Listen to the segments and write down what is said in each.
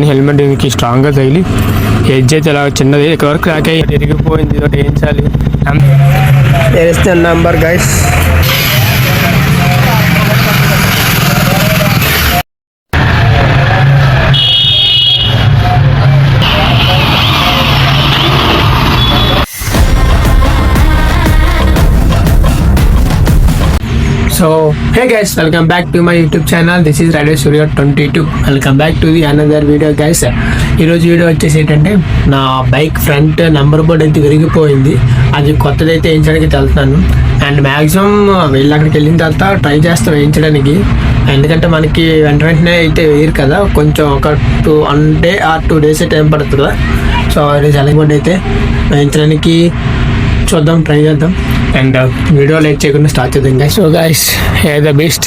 Helmet దీనికి స్ట్రాంగ్గా తగిలి ఎడ్జ్ అయితే ఇలా చిన్నది ఇక్కడ వరకు క్రాక్ అయ్యి తిరిగిపోయింది. ఇదొకటి వేయించాలి. Number guys so hey guys, welcome back to my YouTube channel. This is Rider Surya 22. Welcome back to the another video guys. ఈరోజు వీడియో వచ్చేసి ఏంటంటే, నా బైక్ ఫ్రంట్ నెంబర్ బోర్డ్ అయితే విరిగిపోయింది. అది కొత్తది అయితే వేయించడానికి వెళ్తున్నాను. అండ్ మ్యాక్సిమం వెళ్ళి అక్కడికి వెళ్ళిన తర్వాత ట్రై చేస్తాం వేయించడానికి. ఎందుకంటే మనకి వెంటనే అయితే వేయరు కదా, కొంచెం ఒక 1 day or 2 days టైం పడుతుంది కదా. సో ఈరోజు ఎలక్ట్రిక్ బోర్డ్ అయితే వేయించడానికి చూద్దాం, ట్రై చేద్దాం. అండ్ వీడియో లేట్ చేయకుండా స్టార్ట్ చేద్దాం guys. So guys, here the best.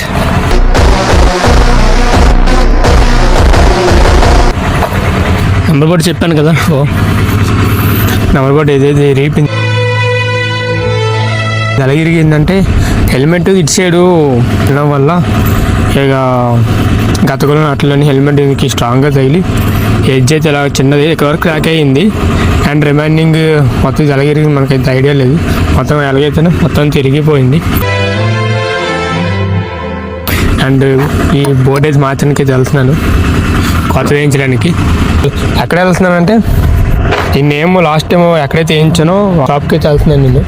Number board చెప్పాను కదా, నెంబర్ బోర్డు ఏదైతే రేపింది ఎలా ఇరిగిందంటే, హెల్మెట్ ఇటు సైడు వెళ్ళడం వల్ల ఇక గతకులను అట్లని హెల్మెట్ దీనికి స్ట్రాంగ్గా తగిలి ఎడ్జ్ అయితే ఇలా చిన్నది ఇక్కడ వరకు క్రాక్ అయ్యింది. అండ్ రిమైనింగ్ మొత్తం ఎలాగిరిగింది మనకైతే ఐడియా లేదు. మొత్తం ఎలాగైతేనే మొత్తం తిరిగిపోయింది. అండ్ ఈ బోర్డ్ అయితే మార్చడానికి అయితే వెళ్తున్నాను, కొత్త వేయించడానికి. ఎక్కడ వెళ్తున్నానంటే, ఈ నేమ్ లాస్ట్ టైం ఎక్కడైతే వేయించానో షాప్కి అయితే వెళ్తున్నాను నేను.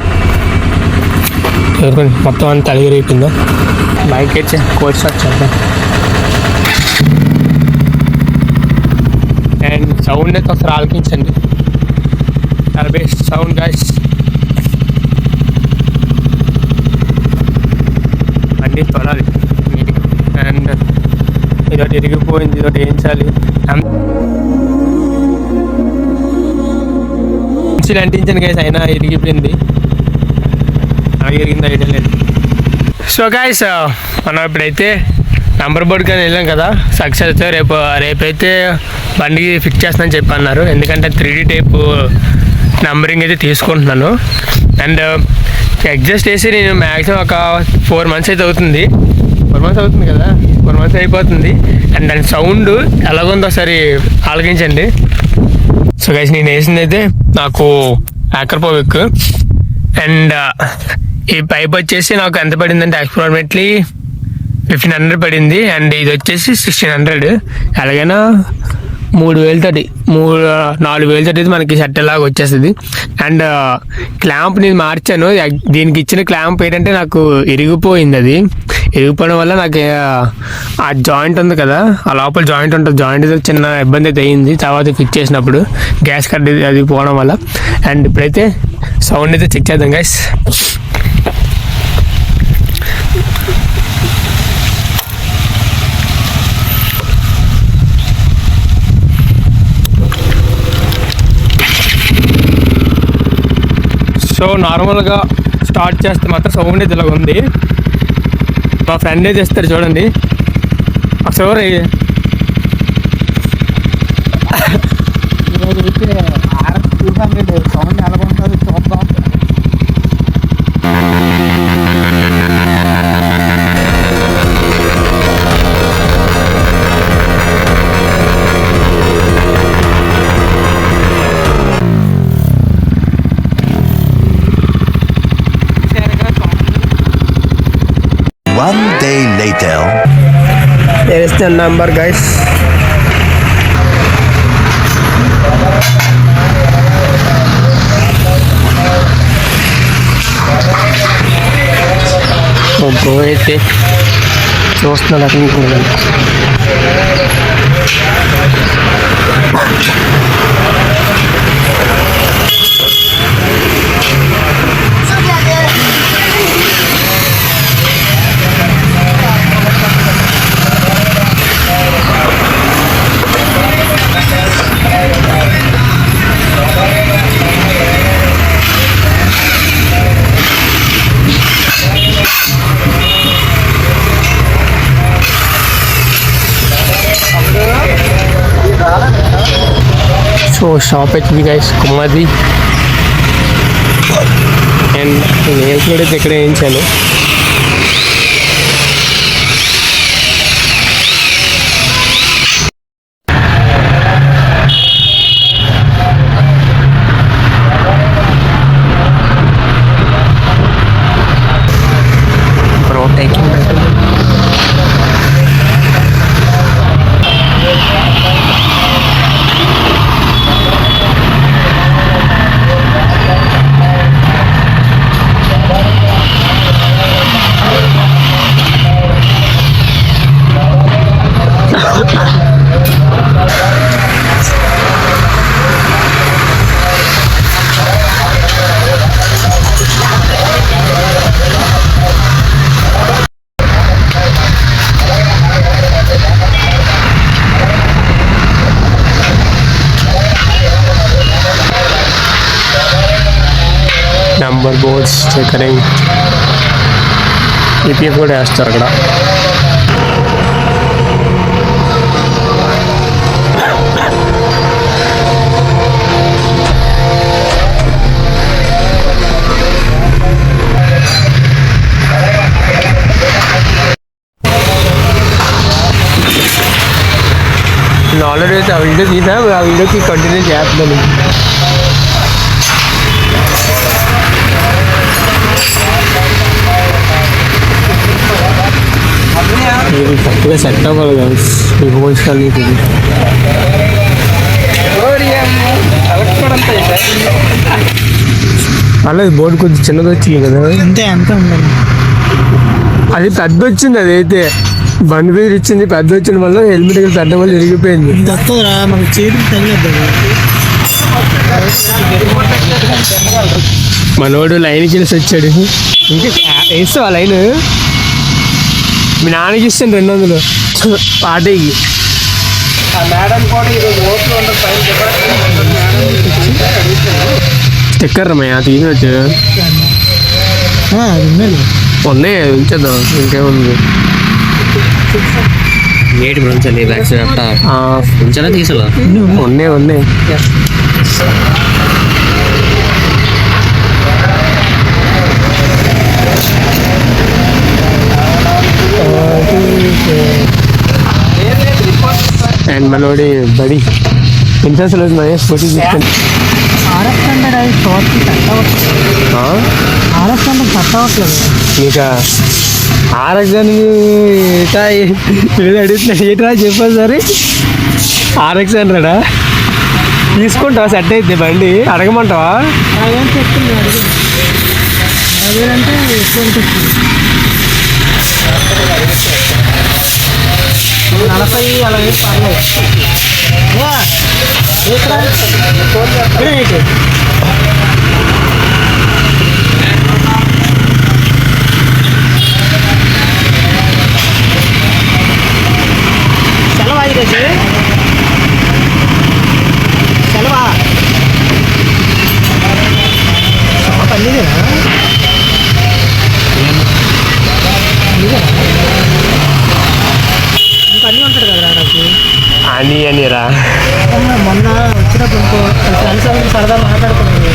మొత్తం అంతా అలిగిరిపోయిందో. బైక్ అయితే కోచ్ స్టార్ట్ చేద్దాం. అండ్ సౌండ్ అయితే ఒకసారి ఆలకించండి, చాలా బెస్ట్ సౌండ్ గైస్. అన్నీ తొలాలి. అండ్ ఇదొకటి ఇరిగిపోయింది, ఇదొకటి వేయించాలి. అంటించాను గైస్, అయినా ఇరిగిపోయింది. అలాగే ఇరిగింది ఐడియా లేదు. సో గైస్, మనం ఇప్పుడైతే నంబర్ బోర్డ్ కానీ వెళ్ళాం కదా, సక్సెస్ అయితే రేపైతే బండికి ఫిక్స్ చేస్తానని చెప్పి అన్నారు. ఎందుకంటే 3D టైప్ నంబరింగ్ అయితే తీసుకుంటున్నాను. అండ్ అడ్జస్ట్ చేసి నేను మ్యాక్సిమం ఒక 4 months అయితే అవుతుంది. 4 months అవుతుంది కదా, 4 months అయిపోతుంది. అండ్ దాని సౌండ్ ఎలాగుందో ఒకసారి ఆలకించండి. సో గైస్, నేను వేసింది అయితే నాకు యాక్రపోవిక్. అండ్ ఈ పైప్ వచ్చేసి నాకు ఎంత పడిందంటే అప్రాక్సిమేట్లీ 1500 పడింది. అండ్ ఇది వచ్చేసి 1600. ఎలాగైనా 4,000 మనకి సెట్ లాగా వచ్చేస్తుంది. అండ్ క్లాంప్ నేను మార్చాను. దీనికి ఇచ్చిన క్లాంప్ ఏంటంటే నాకు ఇరిగిపోయింది. అది ఇరిగిపోవడం వల్ల నాకు ఆ జాయింట్ ఉంది కదా, ఆ లోపల జాయింట్ ఉంటుంది, జాయింట్ చిన్న ఇబ్బంది అయితే అయింది తర్వాత ఫిక్స్ చేసినప్పుడు, గ్యాస్ కట్ అది పోవడం వల్ల. అండ్ ఇప్పుడైతే సౌండ్ అయితే చెక్ చేద్దాం గైస్. సో నార్మల్గా స్టార్ట్ చేస్తే మాత్రం సౌండ్ అయితే ఇలాగ ఉంది. మా ఫ్రెండ్ అయితే ఇస్తారు చూడండి. ఒకసారి అయితే RS200 సౌండ్ ఎలాగుంటుంది చూద్దాం. One day later. Here is the number guys. Bro అయితే చూస్తున్నాడు అక్కడ. సో షాప్ వచ్చింది గైస్, కుమ్మది. అండ్ నేను కూడా ఇక్కడ వేయించాను. కోడ్స్ స్టిక్కరింగ్ ఈపీఎఫ్ కూడా వేస్తారు అక్కడ. నేను ఆల్రెడీ అయితే ఆ వీడియో తీసా, ఆ వీడియోకి కంటిన్యూ చేస్తున్నాను. ఇది కరెక్ట్గా సెట్ అవ్వాలి కదా ఇమోషనల్. ఇది అలా బోర్డు కొంచెం చిన్నది వచ్చింది కదా, అంతే అంత ఉండాలి. అది పెద్ద వచ్చింది. అదైతే బండి మీద ఇచ్చింది పెద్ద వచ్చిన వల్ల హెల్మెట్ పెద్ద వల్ల ఇరిగిపోయింది. దత్తరా మనకి చేతికి తగ్గదు. మనోడు లైన్కి వెళ్ళి వచ్చాడు. ఇంకా వేస్తావా లైన్? మీ నాన్నకి ఇస్తాను 200 పార్టీకి. స్టిక్కర్ రమ్మయ్య తీసినట్టు ఉన్నాయి, ఉంచేద్దాం. ఇంకేముంది నేటి బ్రంచాలి బ్యాక్స్ ఉంచాలా తీసులా ఉన్నాయి. అండ్ మనోడి బడి ఇన్సూరెన్స్ రోజు మహేష్ పోటీ తీసుకొని ఇంకా ఆర్ఎక్సానికి అడుగుతున్నాడు. ఏంట్రా చెప్పాలి సరే, ఆర్ఎక్స్ అంటాడా? తీసుకుంటావా? సెట్ అయితే బండి అడగమంటావా? అదేంటే ఎక్కువ 40 అలా పర్లేదు. సెలవా ఈరోజు? సెలవా పన్నీదేనా? ఇంకా అన్నీ ఉంటాడు కదా నాకు అనిరా. మొన్న వచ్చినప్పుడు ఇంకో ఫ్రెండ్స్ అందరూ సరదా మాట్లాడుకున్నాను.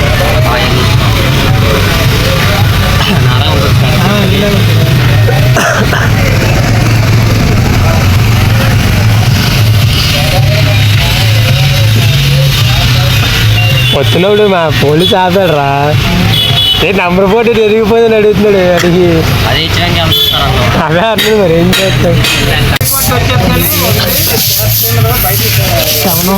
వచ్చినప్పుడు మా పోలీస్ ఆపాడు రా. నంబర్ పోటీ తిరిగిపోయిందని అడుగుతున్నాడు. అడిగి అది ఇచ్చడానికి అదే అర్థం మరి ఏం చేస్తాం. మధ్యాహ్నం